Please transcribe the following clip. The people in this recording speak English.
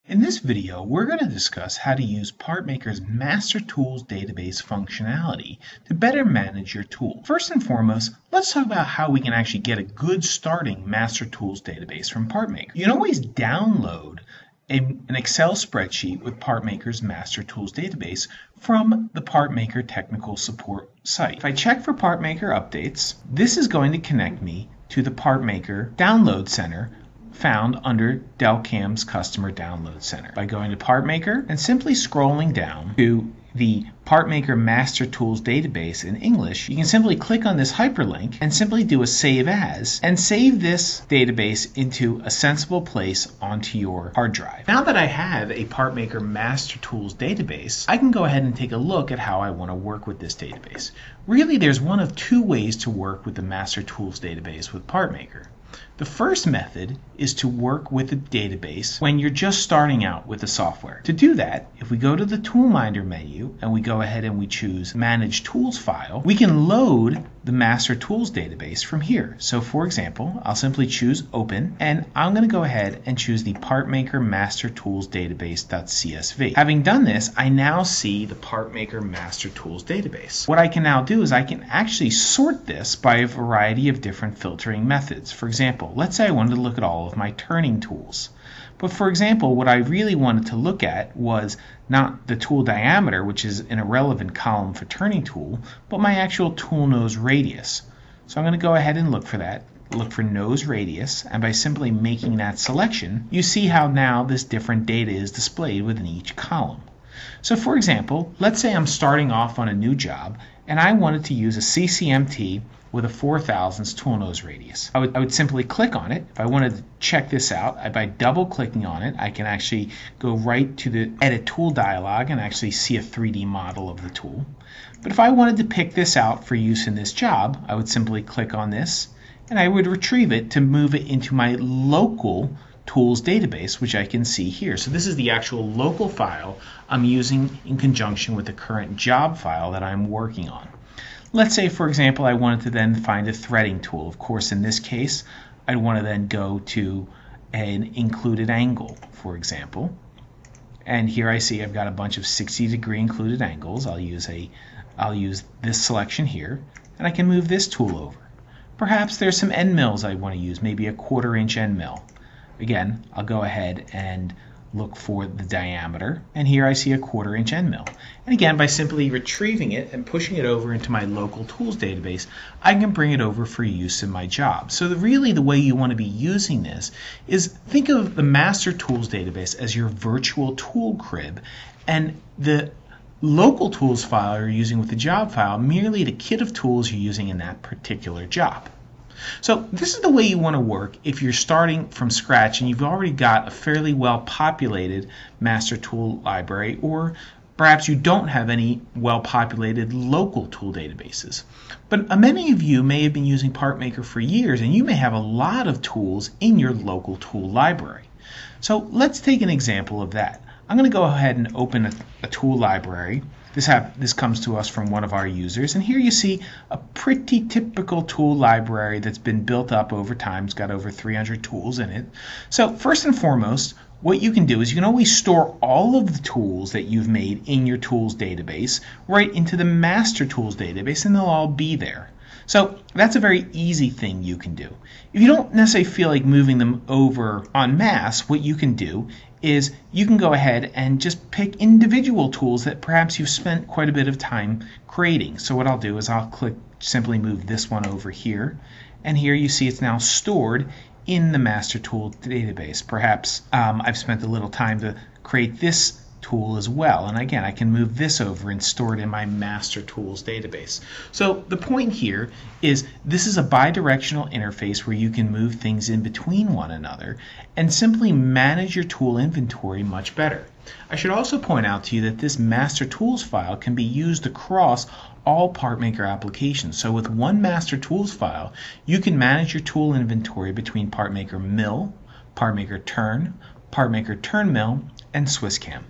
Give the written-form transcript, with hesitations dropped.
In this video, we're going to discuss how to use PartMaker's Master Tools database functionality to better manage your tool. First and foremost, let's talk about how we can actually get a good starting Master Tools database from PartMaker. You can always download an Excel spreadsheet with PartMaker's Master Tools database from the PartMaker technical support site. If I check for PartMaker updates, this is going to connect me to the PartMaker Download Center found under Delcam's Customer Download Center. By going to PartMaker and simply scrolling down to the PartMaker Master Tools database in English, you can simply click on this hyperlink and simply do a save as and save this database into a sensible place onto your hard drive. Now that I have a PartMaker Master Tools database, I can go ahead and take a look at how I want to work with this database. Really, there's one of two ways to work with the Master Tools database with PartMaker. The first method is to work with a database when you're just starting out with the software. To do that, if we go to the Toolminder menu and we go ahead and we choose Manage Tools File, we can load the Master Tools database from here. So for example, I'll simply choose Open, and I'm going to go ahead and choose the PartMaker Master Tools database.csv. Having done this, I now see the PartMaker Master Tools database. What I can now do is I can actually sort this by a variety of different filtering methods. For example, let's say I wanted to look at all of my turning tools. But for example, what I really wanted to look at was not the tool diameter, which is an irrelevant column for turning tool, but my actual tool nose radius. So I'm going to go ahead and look for that. Look for nose radius, and by simply making that selection, you see how now this different data is displayed within each column. So for example, let's say I'm starting off on a new job and I wanted to use a CCMT with a 4/1000 tool nose radius. I would simply click on it. If I wanted to check this out, by double clicking on it, I can actually go right to the Edit Tool dialog and actually see a 3D model of the tool. But if I wanted to pick this out for use in this job, I would simply click on this and I would retrieve it to move it into my local tools database, which I can see here. So this is the actual local file I'm using in conjunction with the current job file that I'm working on. Let's say, for example, I wanted to then find a threading tool. Of course, in this case, I'd want to then go to an included angle, for example. And here I see I've got a bunch of 60-degree included angles. I'll use this selection here, and I can move this tool over. Perhaps there's some end mills I want to use, maybe a 1/4-inch end mill. Again, I'll go ahead and look for the diameter, and here I see a 1/4-inch end mill. And again, by simply retrieving it and pushing it over into my local tools database, I can bring it over for use in my job. So really the way you want to be using this is think of the Master Tools database as your virtual tool crib, and the local tools file you're using with the job file merely the kit of tools you're using in that particular job. So this is the way you want to work if you're starting from scratch and you've already got a fairly well populated master tool library, or perhaps you don't have any well populated local tool databases. But many of you may have been using PartMaker for years and you may have a lot of tools in your local tool library. So let's take an example of that. I'm going to go ahead and open a tool library. This comes to us from one of our users, and here you see a pretty typical tool library that's been built up over time. It's got over 300 tools in it. So first and foremost, what you can do is you can always store all of the tools that you've made in your tools database right into the Master Tools database, and they'll all be there. So that's a very easy thing you can do. If you don't necessarily feel like moving them over en masse, what you can do is you can go ahead and just pick individual tools that perhaps you've spent quite a bit of time creating. So what I'll do is I'll simply move this one over here, and here you see it's now stored in the Master Tool database. Perhaps I've spent a little time to create this tool as well, and again I can move this over and store it in my Master Tools database. So the point here is this is a bidirectional interface where you can move things in between one another and simply manage your tool inventory much better. I should also point out to you that this Master Tools file can be used across all PartMaker applications. So with one Master Tools file, you can manage your tool inventory between PartMaker Mill, PartMaker Turn, PartMaker Turn Mill, and SwissCam.